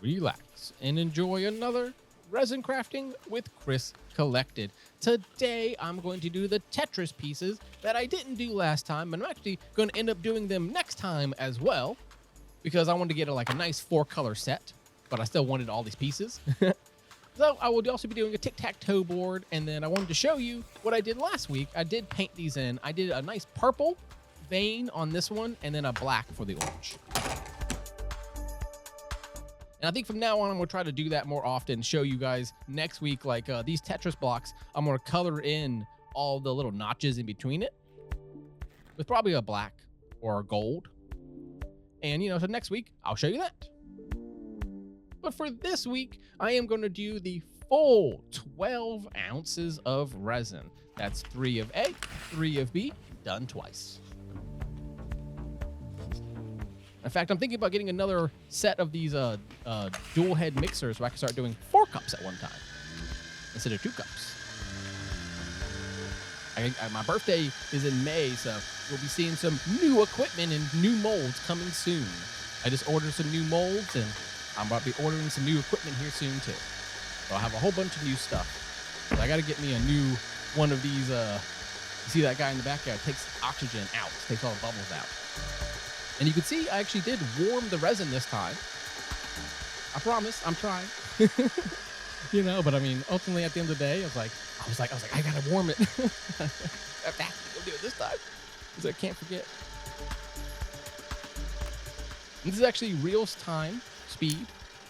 relax, and enjoy another resin crafting with Chris Collected. Today, I'm going to do the Tetris pieces that I didn't do last time, and I'm actually going to end up doing them next time as well, because I wanted to get a nice 4-color set, but I still wanted all these pieces. So I will also be doing a tic-tac-toe board, and then I wanted to show you what I did last week. I did paint these in. I did a nice purple vein on this one, and then a black for the orange. And I think from now on, I'm going to try to do that more often, show you guys next week, these Tetris blocks, I'm going to color in all the little notches in between it with probably a black or a gold. And, so next week, I'll show you that. But for this week, I am going to do the full 12 ounces of resin. That's 3 of A, 3 of B, done twice. In fact, I'm thinking about getting another set of these dual head mixers so I can start doing 4 cups at one time instead of 2 cups. My birthday is in May, so we'll be seeing some new equipment and new molds coming soon. I just ordered some new molds, and I'm about to be ordering some new equipment here soon too. So I'll have a whole bunch of new stuff. But I got to get me a new one of these. You see that guy in the backyard? Takes oxygen out, takes all the bubbles out. And you can see I actually did warm the resin this time. I promise, I'm trying. But I mean, ultimately at the end of the day, I was like, I gotta warm it. I have to go do it this time, because I can't forget. And this is actually reels time speed.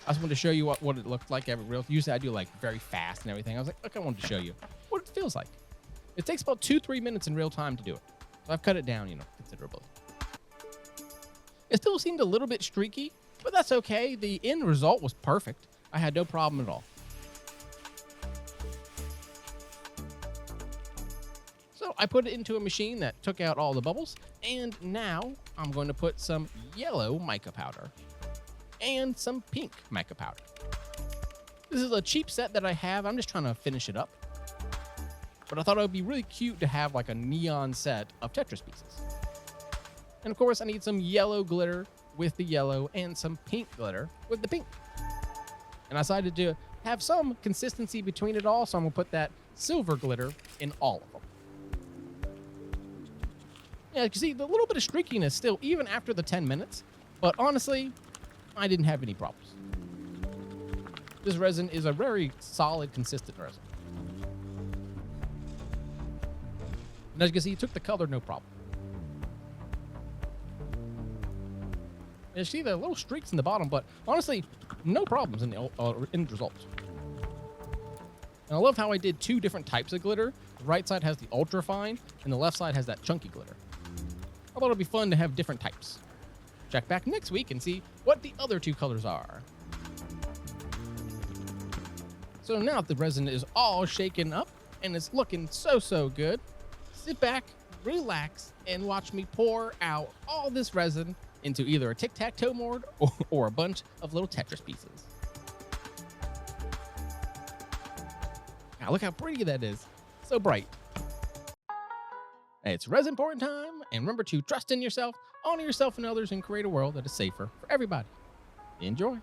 I just wanted to show you what it looked like every reel. Usually I do very fast and everything. I was like, okay, I wanted to show you what it feels like. It takes about 2-3 minutes in real time to do it. So I've cut it down, considerably. It still seemed a little bit streaky, but that's okay. The end result was perfect. I had no problem at all. So I put it into a machine that took out all the bubbles, and now I'm going to put some yellow mica powder and some pink mica powder. This is a cheap set that I have. I'm just trying to finish it up. But I thought it would be really cute to have a neon set of Tetris pieces. And of course, I need some yellow glitter with the yellow and some pink glitter with the pink. And I decided to have some consistency between it all, so I'm going to put that silver glitter in all of them. Yeah, you can see the little bit of streakiness still, even after the 10 minutes. But honestly, I didn't have any problems. This resin is a very solid, consistent resin. And as you can see, it took the color no problem. And you see the little streaks in the bottom, but honestly, no problems in the end results. And I love how I did 2 different types of glitter. The right side has the ultra fine, and the left side has that chunky glitter. I thought it'd be fun to have different types. Check back next week and see what the other 2 colors are. So now the resin is all shaken up and it's looking so good, sit back, relax, and watch me pour out all this resin into either a tic-tac-toe board or a bunch of little Tetris pieces. Now look how pretty that is. So bright. Hey, it's resin pouring time, and remember to trust in yourself, honor yourself and others, and create a world that is safer for everybody. Enjoy.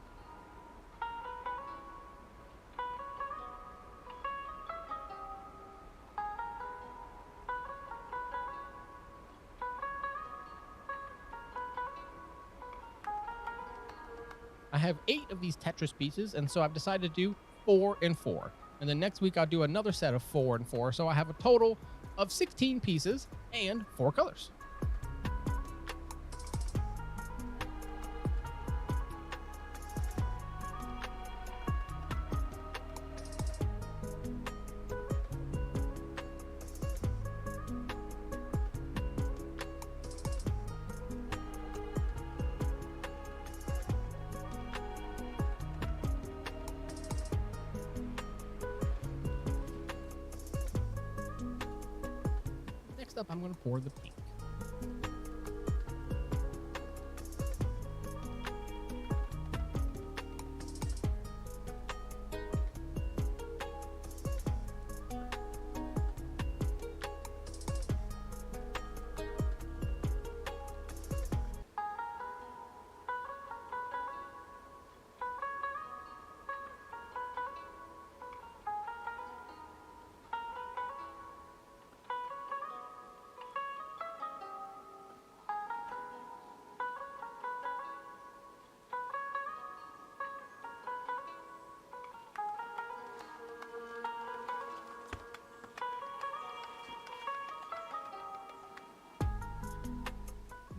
I have 8 of these Tetris pieces, and so I've decided to do 4 and 4. And then next week I'll do another set of 4 and 4, so I have a total of 16 pieces and 4 colors. Next up, I'm going to pour the pink.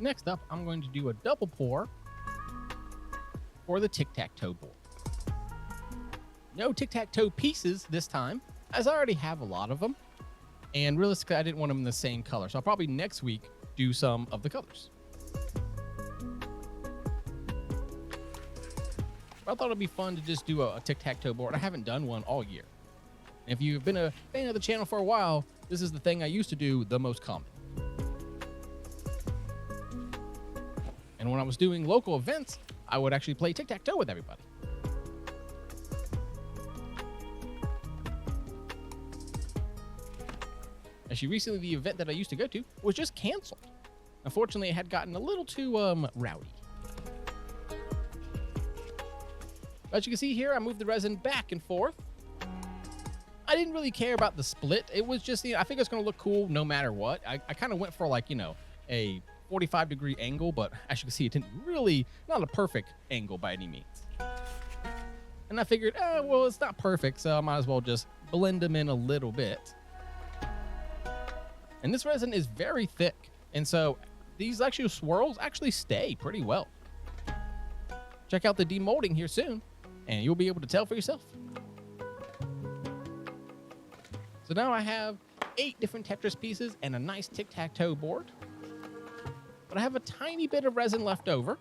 Next up, I'm going to do a double pour for the tic-tac-toe board. No tic-tac-toe pieces this time, as I already have a lot of them. And realistically, I didn't want them in the same color. So I'll probably next week do some of the colors. I thought it'd be fun to just do a tic-tac-toe board. I haven't done one all year. And if you've been a fan of the channel for a while, this is the thing I used to do the most common. And when I was doing local events, I would actually play tic-tac-toe with everybody. Actually, recently the event that I used to go to was just canceled. Unfortunately, it had gotten a little too rowdy. As you can see here, I moved the resin back and forth. I didn't really care about the split. It was just, I think it's going to look cool no matter what. I kind of went for like, a 45-degree angle, but as you can see, it didn't really, not a perfect angle by any means. And I figured, well, it's not perfect, so I might as well just blend them in a little bit. And this resin is very thick, and so these actual swirls actually stay pretty well. Check out the demolding here soon, and you'll be able to tell for yourself. So now I have 8 different Tetris pieces and a nice tic-tac-toe board. But I have a tiny bit of resin left over.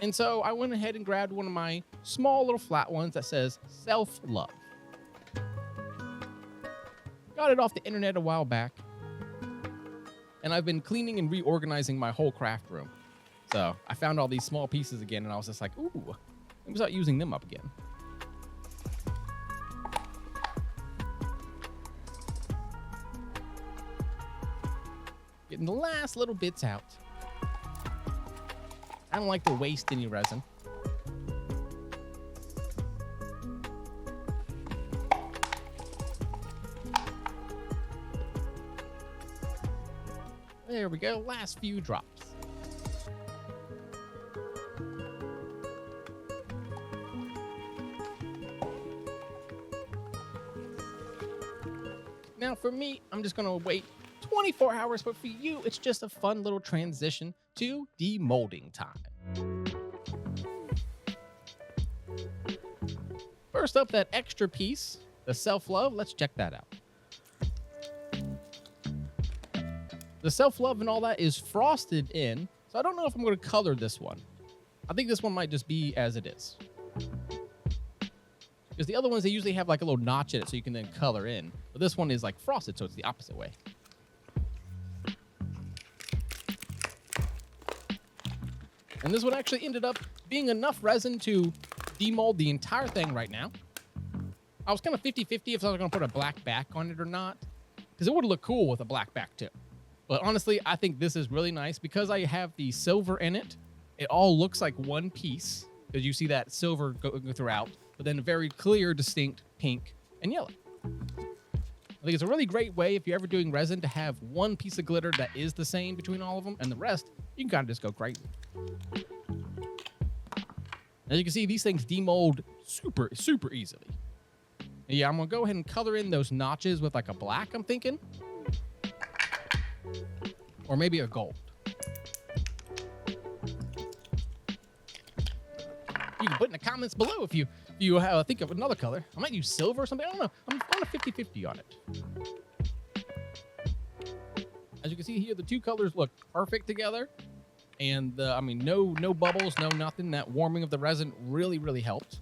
And so I went ahead and grabbed one of my small little flat ones that says self-love. Got it off the internet a while back. And I've been cleaning and reorganizing my whole craft room. So I found all these small pieces again, and I was just like, ooh, let me start using them up again. Getting the last little bits out. I don't like to waste any resin. There we go, last few drops. Now for me, I'm just gonna wait 24 hours, but for you, it's just a fun little transition to demolding time. First up, that extra piece, the self-love, let's check that out. The self-love and all that is frosted in, so I don't know if I'm going to color this one. I think this one might just be as it is. Because the other ones, they usually have like a little notch in it so you can then color in. But this one is like frosted, so it's the opposite way. And this one actually ended up being enough resin to demold the entire thing right now. I was kind of 50-50 if I was going to put a black back on it or not, because it would look cool with a black back too. But honestly, I think this is really nice because I have the silver in it. It all looks like one piece because you see that silver going throughout, but then a very clear, distinct pink and yellow. I think it's a really great way if you're ever doing resin to have one piece of glitter that is the same between all of them, and the rest, you can kind of just go crazy. As you can see, these things demold super, super easily. And yeah, I'm going to go ahead and color in those notches with like a black, I'm thinking. Or maybe a gold. You can put in the comments below if you think of another color. I might use silver or something. I don't know. I'm on a 50-50 on it. As you can see here, the two colors look perfect together. And I mean, no bubbles, no nothing. That warming of the resin really, really helped.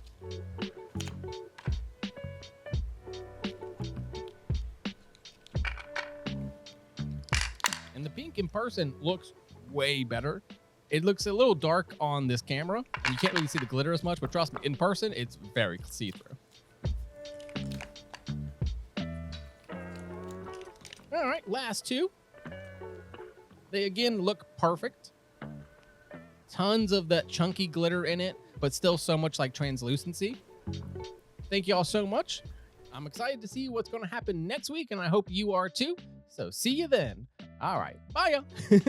And the pink in person looks way better. It looks a little dark on this camera, and you can't really see the glitter as much, but trust me, in person, it's very see-through. All right, last two. They, again, look perfect. Tons of that chunky glitter in it, but still so much like translucency. Thank you all so much. I'm excited to see what's going to happen next week, and I hope you are too. So see you then. All right, bye, y'all.